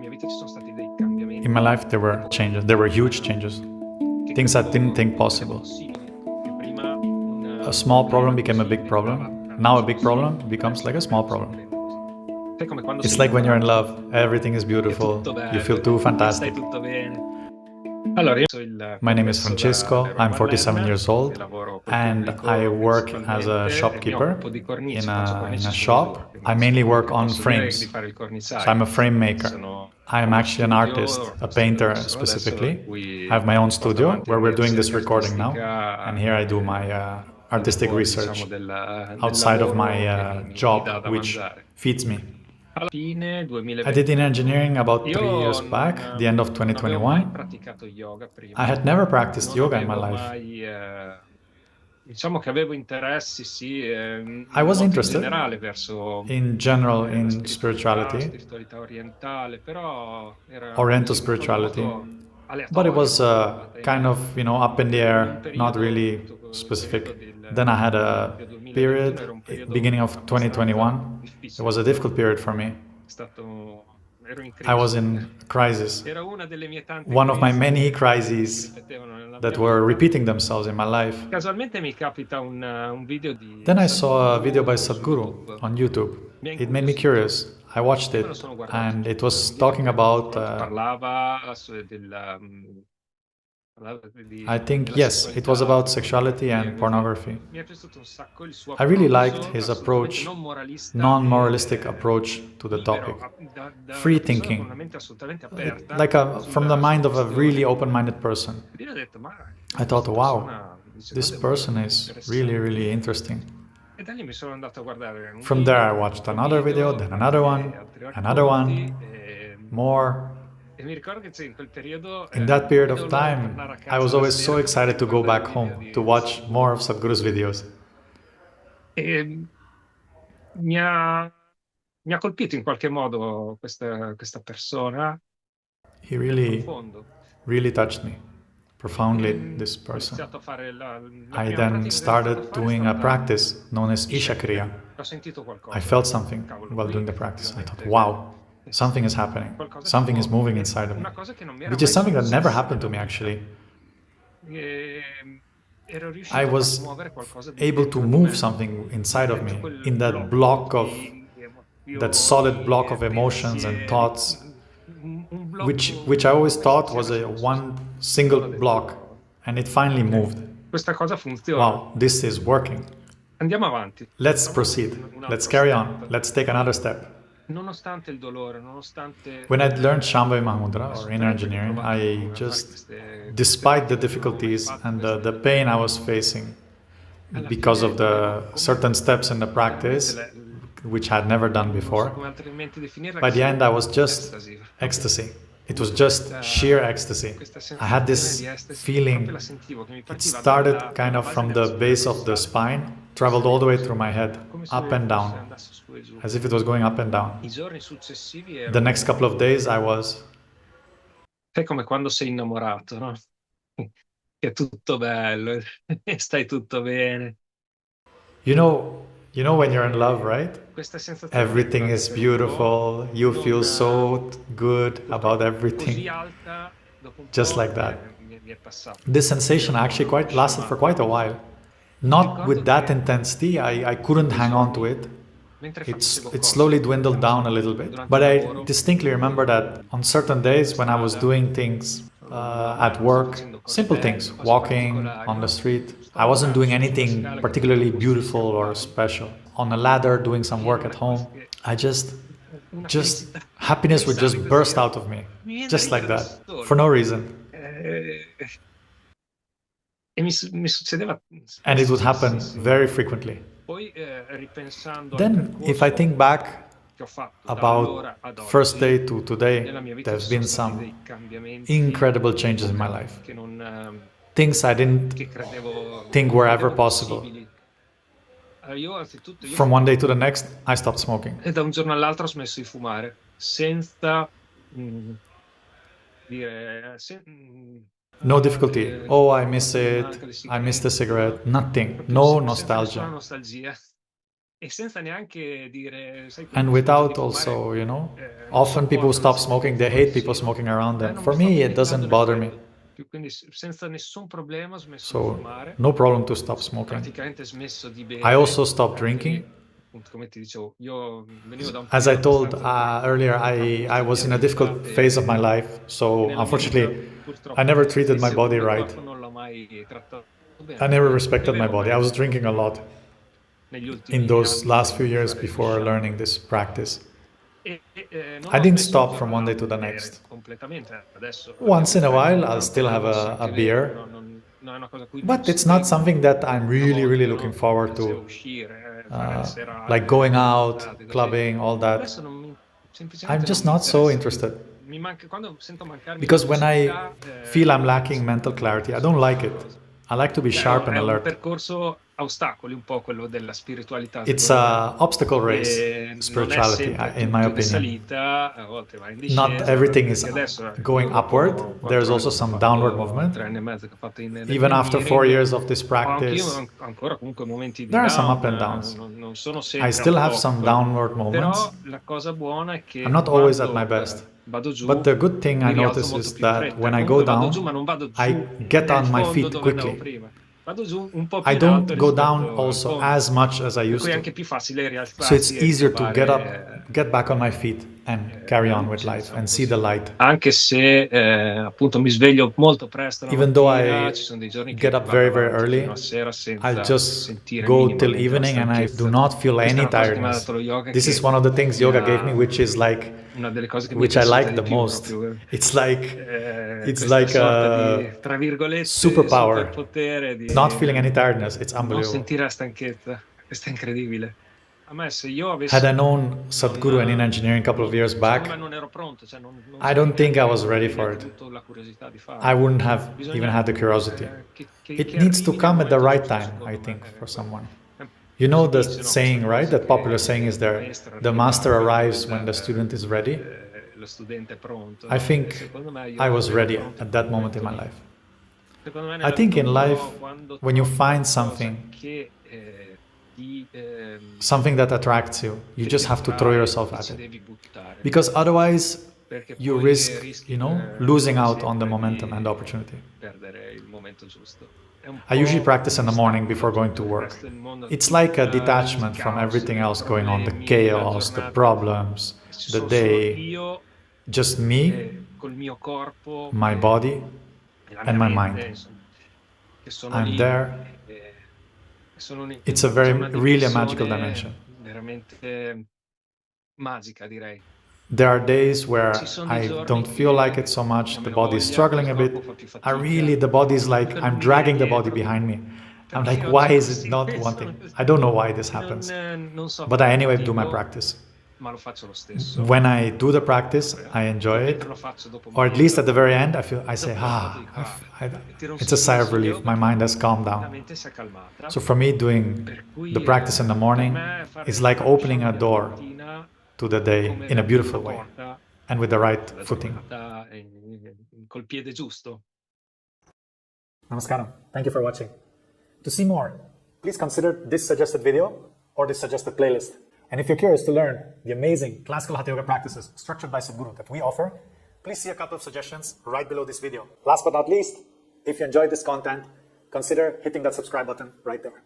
In my life, there were changes. There were huge changes. Things I didn't think possible. A small problem became a big problem. Now a big problem becomes like a small problem. It's like when you're in love. Everything is beautiful. You feel too fantastic. My name is Francesco. I'm 47 years old and I work as a shopkeeper in a shop. I mainly work on frames. So I'm a frame maker. I'm actually an artist, a painter specifically. I have my own studio where we're doing this recording now. And here I do my artistic research outside of my job, which feeds me. I did in engineering about 3 years back, the end of 2021. I had never practiced yoga in my life. I was interested in general in spirituality, Oriental spirituality, but it was kind of, up in the air, not really specific. Then I had a period, beginning of 2021. It was a difficult period for me. I was in crisis. One of my many crises that were repeating themselves in my life. Then I saw a video by Sadhguru on YouTube. It made me curious. I watched it and it was talking about I think, yes, it was about sexuality and pornography. I really liked his approach, non-moralistic approach to the topic. Free thinking, from the mind of a really open-minded person. I thought, wow, this person is really, really interesting. From there I watched another video, then another one, more. In that period of time, I was always so excited to go back home to watch more of Sadhguru's videos. Mi ha colpito in qualche modo questa persona. He really touched me profoundly, this person. I then started doing a practice known as Isha Kriya. I felt something while doing the practice. I thought, wow, something is happening. Something is moving inside of me, which is something that never happened to me actually. I was able to move something inside of me in that solid block of emotions and thoughts, which I always thought was a one single block, and it finally moved. Wow, this is working. Let's proceed. Let's carry on. Let's take another step. When I learned Shambhavi Mahamudra or inner engineering, I just, despite the difficulties and the pain I was facing because of the certain steps in the practice, which I had never done before, by the end I was just ecstasy. It was just sheer ecstasy. I had this feeling. It started kind of from the base of the spine, traveled all the way through my head, up and down, as if it was going up and down. The next couple of days I was... È come quando sei innamorato, no? Che è tutto bello, stai tutto bene. You know when you're in love, right? Everything is beautiful, you feel so good about everything, just like that. This sensation actually lasted for quite a while. Not with that intensity, I couldn't hang on to it. It slowly dwindled down a little bit. But I distinctly remember that on certain days when I was doing things at work, simple things, walking on the street, I wasn't doing anything particularly beautiful or special. On a ladder, doing some work at home, I just happiness would just burst out of me, just like that, for no reason. And it would happen very frequently. Then, if I think back about first day to today, there's been some incredible changes in my life. Things I didn't think were ever possible. From one day to the next, I stopped smoking. E da un giorno all'altro ho smesso di fumare, senza No difficulty. Oh, I miss it. I miss the cigarette. Nothing. No nostalgia. And without also, often people stop smoking, they hate people smoking around them. For me, it doesn't bother me. So, no problem to stop smoking. I also stopped drinking. As I told earlier, I was in a difficult phase of my life. So, unfortunately, I never treated my body right. I never respected my body. I was drinking a lot in those last few years before learning this practice. I didn't stop from one day to the next. Once in a while, I'll still have a beer, but it's not something that I'm really, really looking forward to. Like going out, clubbing, all that. I'm just not so interested. Because when I feel I'm lacking mental clarity, I don't like it. I like to be sharp and alert. It's an obstacle race, spirituality, in my opinion. Not everything is going upward. There's also some downward movement. Even after 4 years of this practice, there are some up and downs. I still have some downward moments. I'm not always at my best. But the good thing I notice is that when I go down, I get on my feet quickly. I don't go down also as much as I used to. So it's easier to get up, get back on my feet and carry on with life and see the light. Even though I get up very, very early, I'll just go till evening and I do not feel any tiredness. This is one of the things yoga gave me, which is like, which I like the most. It's like a superpower. Not feeling any tiredness, it's unbelievable. Had I known Sadhguru and in engineering a couple of years back, I don't think I was ready for it. I wouldn't have even had the curiosity. It needs to come at the right time, I think, for someone. You know the saying, right? That popular saying is there, the master arrives when the student is ready. I think I was ready at that moment in my life. I think in life, when you find something that attracts you, you just have to throw yourself at it. Because otherwise, you risk, losing out on the momentum and the opportunity. I usually practice in the morning before going to work. It's like a detachment from everything else going on, the chaos, the problems, the day. Just me, my body, and my mind. I'm there. It's really a magical dimension. There are days where I don't feel like it so much, the body is struggling a bit. The body is like, I'm dragging the body behind me. I'm like, why is it not wanting? I don't know why this happens. But I anyway do my practice. When I do the practice, I enjoy it. Or at least at the very end, I say, it's a sigh of relief. My mind has calmed down. So for me, doing the practice in the morning is like opening a door to the day in a beautiful way and with the right footing. Namaskaram. Thank you for watching. To see more, please consider this suggested video or this suggested playlist. And if you're curious to learn the amazing classical Hatha Yoga practices structured by Sadhguru that we offer, please see a couple of suggestions right below this video. Last but not least, if you enjoyed this content, consider hitting that subscribe button right there.